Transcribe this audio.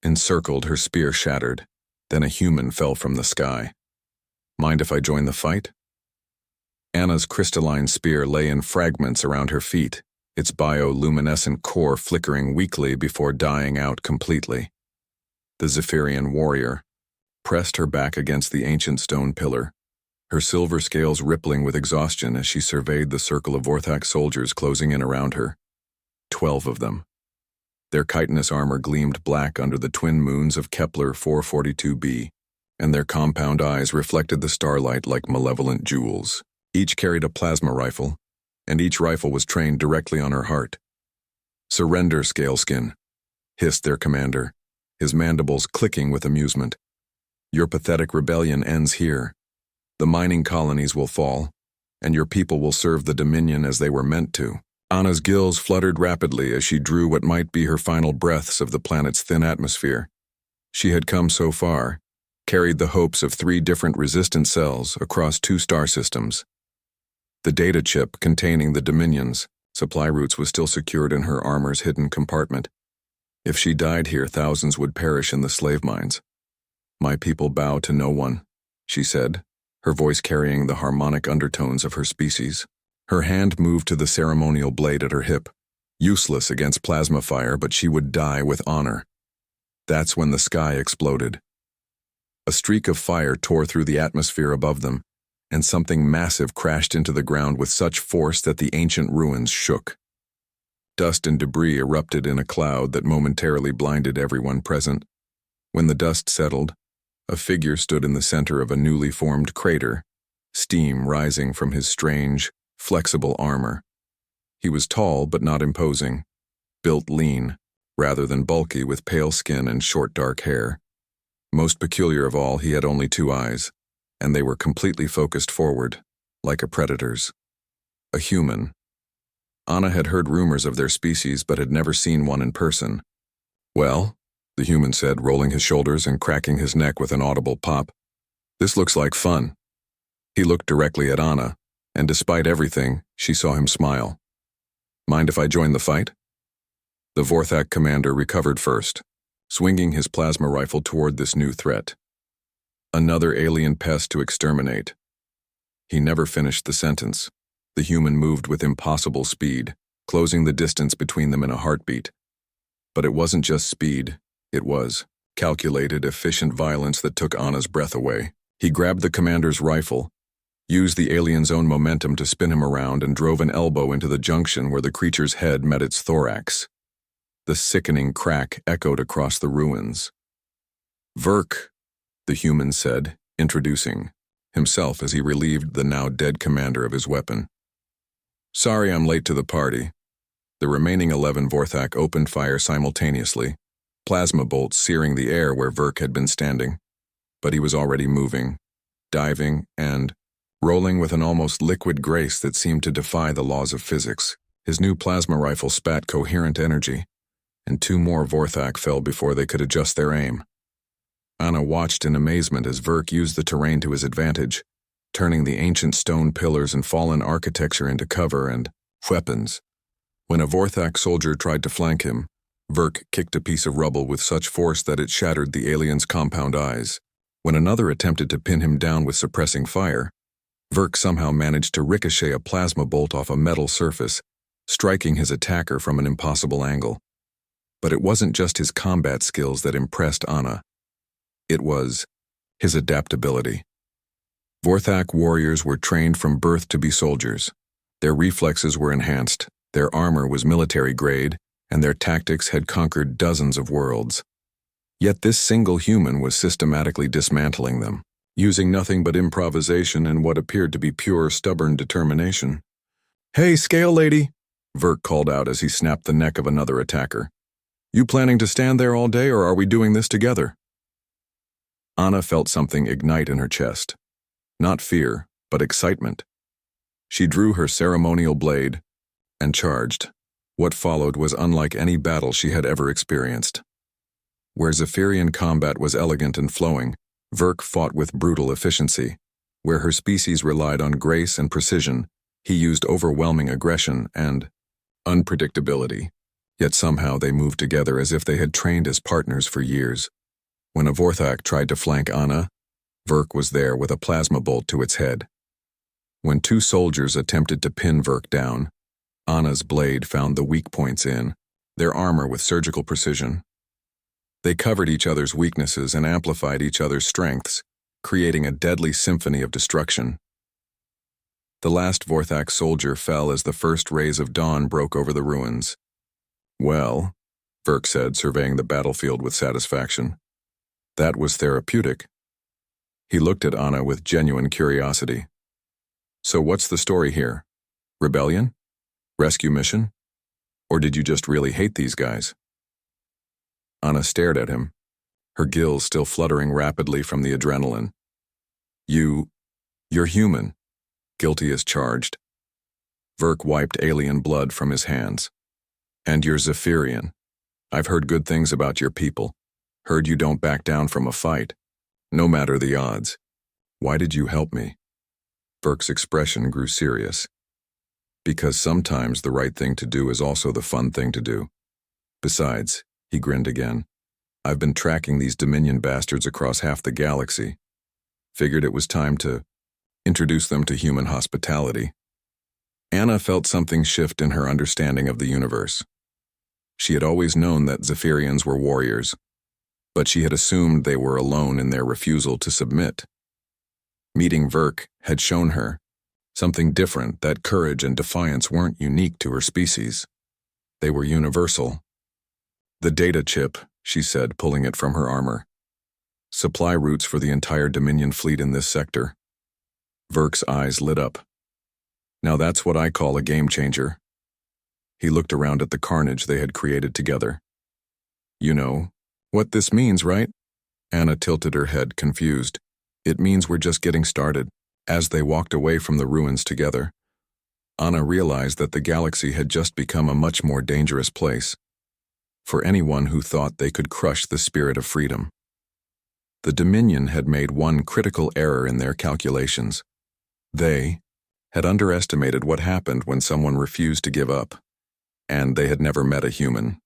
Encircled, her spear shattered. Then a human fell from the sky. Mind if I join the fight? Anna's crystalline spear lay in fragments around her feet, its bioluminescent core flickering weakly before dying out completely. The Zephyrian warrior pressed her back against the ancient stone pillar, her silver scales rippling with exhaustion as she surveyed the circle of Vorthak soldiers closing in around her. 12 of them. Their chitinous armor gleamed black under the twin moons of Kepler 442b, and their compound eyes reflected the starlight like malevolent jewels. Each carried a plasma rifle, and each rifle was trained directly on her heart. "Surrender, Scaleskin," hissed their commander, his mandibles clicking with amusement. "Your pathetic rebellion ends here. The mining colonies will fall, and your people will serve the Dominion as they were meant to." Anna's gills fluttered rapidly as she drew what might be her final breaths of the planet's thin atmosphere. She had come so far, carried the hopes of 3 different resistant cells across 2 star systems. The data chip containing the Dominion's supply routes was still secured in her armor's hidden compartment. If she died here, thousands would perish in the slave mines. "My people bow to no one," she said, her voice carrying the harmonic undertones of her species. Her hand moved to the ceremonial blade at her hip, useless against plasma fire, but she would die with honor. That's when the sky exploded. A streak of fire tore through the atmosphere above them, and something massive crashed into the ground with such force that the ancient ruins shook. Dust and debris erupted in a cloud that momentarily blinded everyone present. When the dust settled, a figure stood in the center of a newly formed crater, steam rising from his strange, flexible armor. He was tall but not imposing, built lean, rather than bulky, with pale skin and short dark hair. Most peculiar of all, he had only 2 eyes, and they were completely focused forward, like a predator's. A human. Anna had heard rumors of their species but had never seen one in person. "Well," the human said, rolling his shoulders and cracking his neck with an audible pop, "this looks like fun." He looked directly at Anna, and despite everything, she saw him smile. "Mind if I join the fight?" The Vorthak commander recovered first, swinging his plasma rifle toward this new threat. Another alien pest to exterminate. He never finished the sentence. The human moved with impossible speed, closing the distance between them in a heartbeat. But it wasn't just speed, it was calculated, efficient violence that took Anna's breath away. He grabbed the commander's rifle, used the alien's own momentum to spin him around, and drove an elbow into the junction where the creature's head met its thorax. The sickening crack echoed across the ruins. "Verk," the human said, introducing himself as he relieved the now dead commander of his weapon. "Sorry I'm late to the party." The remaining 11 Vorthak opened fire simultaneously, plasma bolts searing the air where Verk had been standing. But he was already moving, diving, and rolling with an almost liquid grace that seemed to defy the laws of physics. His new plasma rifle spat coherent energy, and 2 more Vorthak fell before they could adjust their aim. Anna watched in amazement as Verk used the terrain to his advantage, turning the ancient stone pillars and fallen architecture into cover and weapons. When a Vorthak soldier tried to flank him, Verk kicked a piece of rubble with such force that it shattered the alien's compound eyes. When another attempted to pin him down with suppressing fire, Verk somehow managed to ricochet a plasma bolt off a metal surface, striking his attacker from an impossible angle. But it wasn't just his combat skills that impressed Anna. It was his adaptability. Vorthak warriors were trained from birth to be soldiers. Their reflexes were enhanced, their armor was military grade, and their tactics had conquered dozens of worlds. Yet this single human was systematically dismantling them, using nothing but improvisation and what appeared to be pure, stubborn determination. "Hey, Scale Lady," Verk called out as he snapped the neck of another attacker. "You planning to stand there all day, or are we doing this together?" Anna felt something ignite in her chest. Not fear, but excitement. She drew her ceremonial blade and charged. What followed was unlike any battle she had ever experienced. Where Zephyrian combat was elegant and flowing, Verk fought with brutal efficiency. Where her species relied on grace and precision, he used overwhelming aggression and unpredictability. Yet somehow they moved together as if they had trained as partners for years. When a Vorthak tried to flank Anna, Verk was there with a plasma bolt to its head. When two soldiers attempted to pin Verk down, Anna's blade found the weak points in their armor with surgical precision. They covered each other's weaknesses and amplified each other's strengths, creating a deadly symphony of destruction. The last Vorthak soldier fell as the first rays of dawn broke over the ruins. "Well," Verk said, surveying the battlefield with satisfaction, "that was therapeutic." He looked at Anna with genuine curiosity. "So what's the story here? Rebellion? Rescue mission? Or did you just really hate these guys?" Anna stared at him, her gills still fluttering rapidly from the adrenaline. You're human, guilty as charged." Verk wiped alien blood from his hands. "And you're Zephyrian. I've heard good things about your people. Heard you don't back down from a fight, no matter the odds. Why did you help me?" Verk's expression grew serious. "Because sometimes the right thing to do is also the fun thing to do. Besides," he grinned again, "I've been tracking these Dominion bastards across half the galaxy. Figured it was time to introduce them to human hospitality." Anna felt something shift in her understanding of the universe. She had always known that Zephyrians were warriors, but she had assumed they were alone in their refusal to submit. Meeting Verk had shown her something different, that courage and defiance weren't unique to her species. They were universal. "The data chip," she said, pulling it from her armor. "Supply routes for the entire Dominion fleet in this sector." Verk's eyes lit up. "Now that's what I call a game changer." He looked around at the carnage they had created together. "You know what this means, right?" Anna tilted her head, confused. "It means we're just getting started." As they walked away from the ruins together, Anna realized that the galaxy had just become a much more dangerous place for anyone who thought they could crush the spirit of freedom. The Dominion had made one critical error in their calculations. They had underestimated what happened when someone refused to give up, and they had never met a human